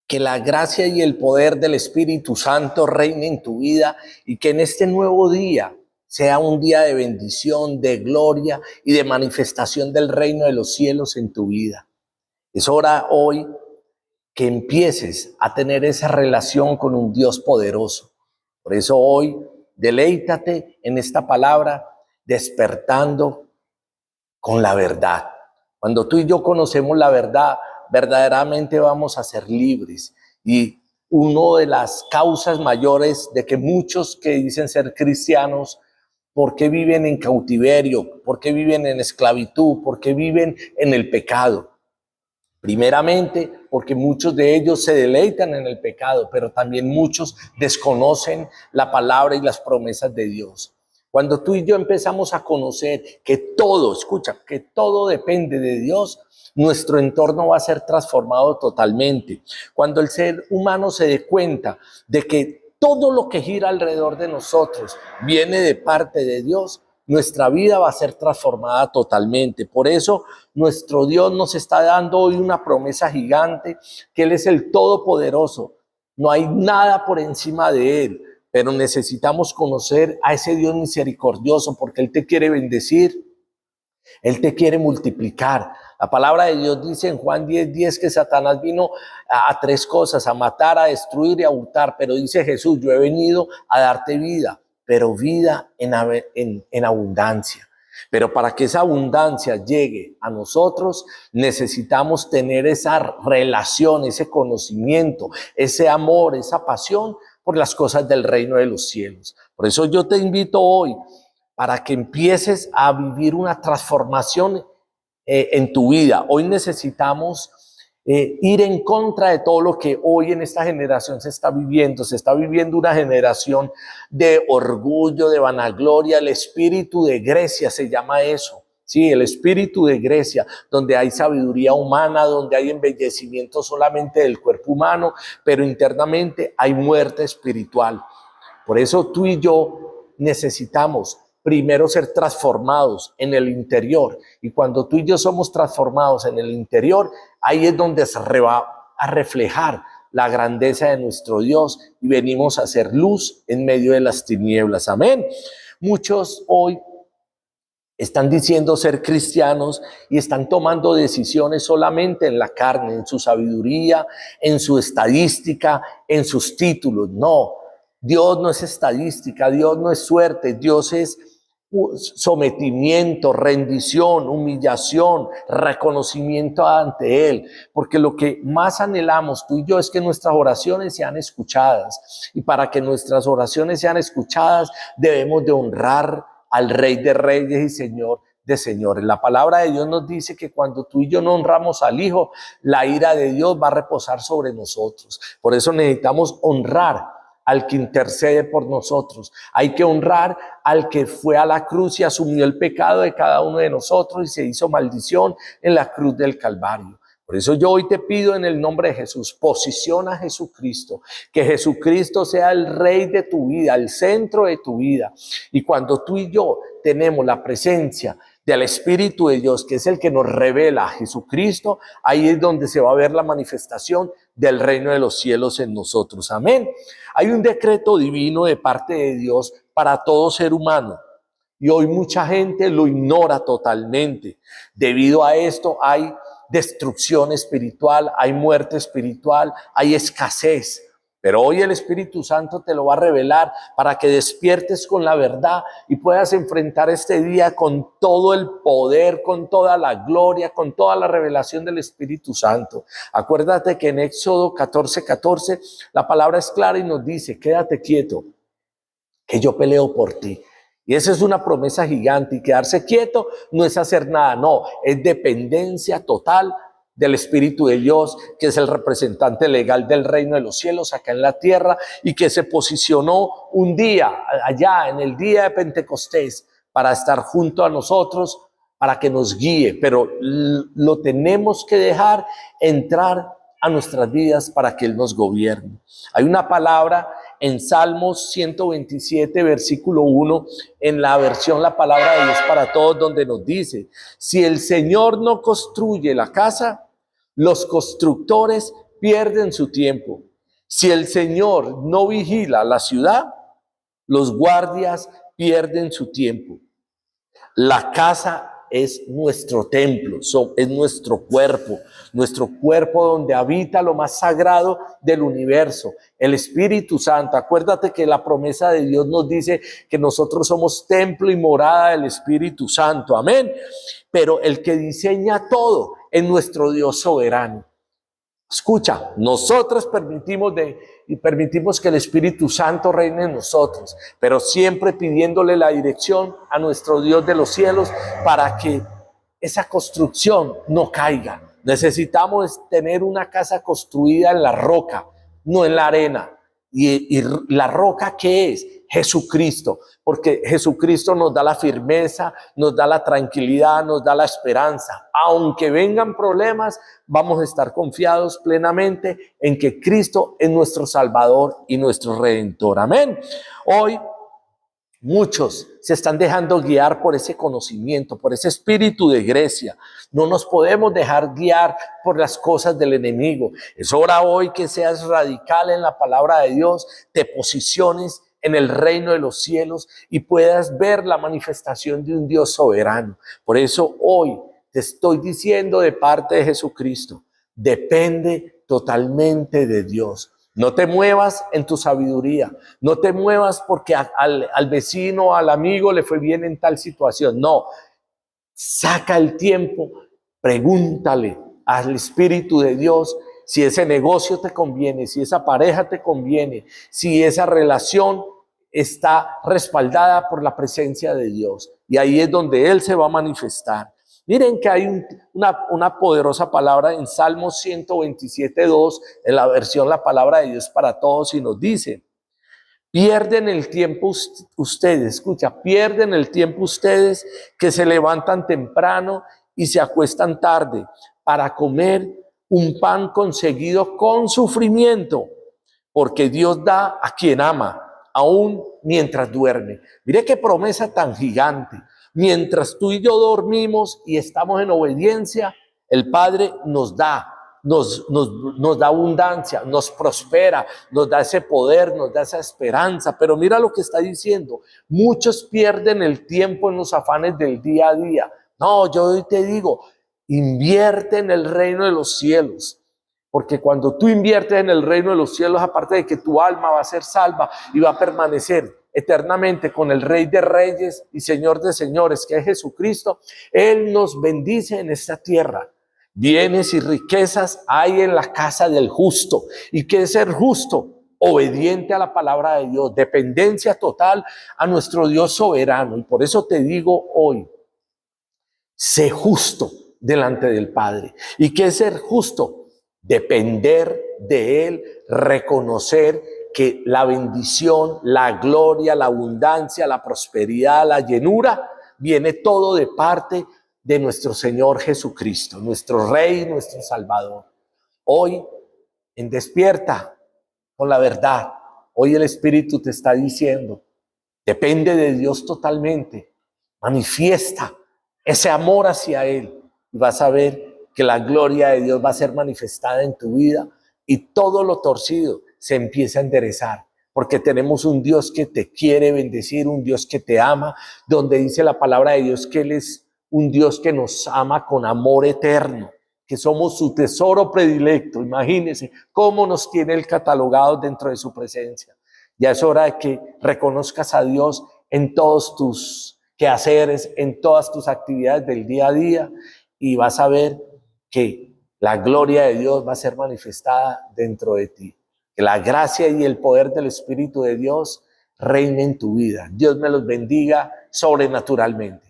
Que la gracia y el poder del Espíritu Santo reine en tu vida y que en este nuevo día sea un día de bendición, de gloria y de manifestación del reino de los cielos en tu vida. Es hora hoy que empieces a tener esa relación con un Dios poderoso. Por eso hoy deleítate en esta palabra, despertando con la verdad. Cuando tú y yo conocemos la verdad, verdaderamente vamos a ser libres. Y una de las causas mayores de que muchos que dicen ser cristianos, ¿por qué viven en cautiverio? ¿Por qué viven en esclavitud? ¿Por qué viven en el pecado? Primeramente, porque muchos de ellos se deleitan en el pecado, pero también muchos desconocen la palabra y las promesas de Dios. Cuando tú y yo empezamos a conocer que todo, escucha, que todo depende de Dios, nuestro entorno va a ser transformado totalmente. Cuando el ser humano se dé cuenta de que todo lo que gira alrededor de nosotros viene de parte de Dios, nuestra vida va a ser transformada totalmente. Por eso nuestro Dios nos está dando hoy una promesa gigante, que Él es el Todopoderoso. No hay nada por encima de Él, pero necesitamos conocer a ese Dios misericordioso porque Él te quiere bendecir, Él te quiere multiplicar. La palabra de Dios dice en Juan 10:10 que Satanás vino a tres cosas, a matar, a destruir y a hurtar, pero dice Jesús, yo he venido a darte vida, pero vida en abundancia. Pero para que esa abundancia llegue a nosotros, necesitamos tener esa relación, ese conocimiento, ese amor, esa pasión por las cosas del reino de los cielos. Por eso yo te invito hoy para que empieces a vivir una transformación en tu vida. Hoy necesitamos ir en contra de todo lo que hoy en esta generación se está viviendo. Se está viviendo una generación de orgullo, de vanagloria, el espíritu de Grecia se llama eso. Sí, el espíritu de Grecia, donde hay sabiduría humana, donde hay embellecimiento solamente del cuerpo humano, pero internamente hay muerte espiritual. Por eso tú y yo necesitamos primero ser transformados en el interior. Y cuando tú y yo somos transformados en el interior, ahí es donde se va a reflejar la grandeza de nuestro Dios y venimos a hacer luz en medio de las tinieblas. Amén. Muchos hoy están diciendo ser cristianos y están tomando decisiones solamente en la carne, en su sabiduría, en su estadística, en sus títulos. No, Dios no es estadística, Dios no es suerte, Dios es sometimiento, rendición, humillación, reconocimiento ante Él, porque lo que más anhelamos tú y yo es que nuestras oraciones sean escuchadas, y para que nuestras oraciones sean escuchadas debemos de honrar al Rey de Reyes y Señor de señores. La palabra de Dios nos dice que cuando tú y yo no honramos al Hijo, la ira de Dios va a reposar sobre nosotros. Por eso necesitamos honrar al que intercede por nosotros. Hay que honrar al que fue a la cruz y asumió el pecado de cada uno de nosotros y se hizo maldición en la cruz del Calvario. Por eso yo hoy te pido en el nombre de Jesús, posiciona a Jesucristo, que Jesucristo sea el Rey de tu vida, el centro de tu vida. Y cuando tú y yo tenemos la presencia del Espíritu de Dios, que es el que nos revela a Jesucristo, ahí es donde se va a ver la manifestación del reino de los cielos en nosotros. Amén. Hay un decreto divino de parte de Dios para todo ser humano. Y hoy mucha gente lo ignora totalmente. Debido a esto hay destrucción espiritual, hay muerte espiritual, hay escasez. Pero hoy el Espíritu Santo te lo va a revelar para que despiertes con la verdad y puedas enfrentar este día con todo el poder, con toda la gloria, con toda la revelación del Espíritu Santo. Acuérdate que en Éxodo 14:14 la palabra es clara y nos dice, quédate quieto, que yo peleo por ti. Y esa es una promesa gigante, y quedarse quieto no es hacer nada, no, es dependencia total del Espíritu de Dios, que es el representante legal del reino de los cielos acá en la tierra, y que se posicionó un día, allá en el día de Pentecostés, para estar junto a nosotros, para que nos guíe, pero lo tenemos que dejar entrar a nuestras vidas para que Él nos gobierne. Hay una palabra en Salmos 127, versículo 1, en la versión La Palabra de Dios para Todos, donde nos dice, si el Señor no construye la casa, los constructores pierden su tiempo. Si el Señor no vigila la ciudad, los guardias pierden su tiempo. La casa es nuestro templo, es nuestro cuerpo donde habita lo más sagrado del universo, el Espíritu Santo. Acuérdate que la promesa de Dios nos dice que nosotros somos templo y morada del Espíritu Santo, amén. Pero el que diseña todo es nuestro Dios soberano. Escucha, nosotros permitimos que el Espíritu Santo reine en nosotros, pero siempre pidiéndole la dirección a nuestro Dios de los cielos para que esa construcción no caiga. Necesitamos tener una casa construida en la roca, no en la arena. ¿Y la roca qué es? Jesucristo, porque Jesucristo nos da la firmeza, nos da la tranquilidad, nos da la esperanza. Aunque vengan problemas, vamos a estar confiados plenamente en que Cristo es nuestro Salvador y nuestro Redentor. Amén. Hoy muchos se están dejando guiar por ese conocimiento, por ese espíritu de Grecia. No nos podemos dejar guiar por las cosas del enemigo. Es hora hoy que seas radical en la palabra de Dios, te posiciones en el reino de los cielos y puedas ver la manifestación de un Dios soberano. Por eso hoy te estoy diciendo de parte de Jesucristo, depende totalmente de Dios. No te muevas en tu sabiduría, no te muevas porque al vecino, al amigo le fue bien en tal situación. No, saca el tiempo, pregúntale al Espíritu de Dios si ese negocio te conviene, si esa pareja te conviene, si esa relación está respaldada por la presencia de Dios. Y ahí es donde Él se va a manifestar. Miren que hay una poderosa palabra en Salmos 127:2, en la versión La Palabra de Dios para Todos, y nos dice: pierden el tiempo ustedes, escucha, pierden el tiempo ustedes que se levantan temprano y se acuestan tarde para comer un pan conseguido con sufrimiento, porque Dios da a quien ama, aún mientras duerme. Mire qué promesa tan gigante. Mientras tú y yo dormimos y estamos en obediencia, el Padre nos da abundancia, nos prospera, nos da ese poder, nos da esa esperanza. Pero mira lo que está diciendo: muchos pierden el tiempo en los afanes del día a día. No, yo hoy te digo, invierte en el reino de los cielos. Porque cuando tú inviertes en el reino de los cielos, aparte de que tu alma va a ser salva y va a permanecer eternamente con el Rey de Reyes y Señor de Señores, que es Jesucristo, Él nos bendice en esta tierra. Bienes y riquezas hay en la casa del justo. ¿Y qué es ser justo? Obediente a la palabra de Dios, dependencia total a nuestro Dios soberano. Y por eso te digo hoy, sé justo delante del Padre. ¿Y qué es ser justo? Depender de Él, reconocer que la bendición, la gloria, la abundancia, la prosperidad, la llenura, viene todo de parte de nuestro Señor Jesucristo, nuestro Rey, nuestro Salvador. Hoy, en Despierta con la Verdad, hoy el Espíritu te está diciendo, depende de Dios totalmente, manifiesta ese amor hacia Él y vas a ver que la gloria de Dios va a ser manifestada en tu vida y todo lo torcido se empieza a enderezar, porque tenemos un Dios que te quiere bendecir, un Dios que te ama, donde dice la palabra de Dios que Él es un Dios que nos ama con amor eterno, que somos su tesoro predilecto. Imagínense cómo nos tiene Él catalogados dentro de su presencia. Ya es hora de que reconozcas a Dios en todos tus quehaceres, en todas tus actividades del día a día, y vas a ver que la gloria de Dios va a ser manifestada dentro de ti. Que la gracia y el poder del Espíritu de Dios reine en tu vida. Dios me los bendiga sobrenaturalmente.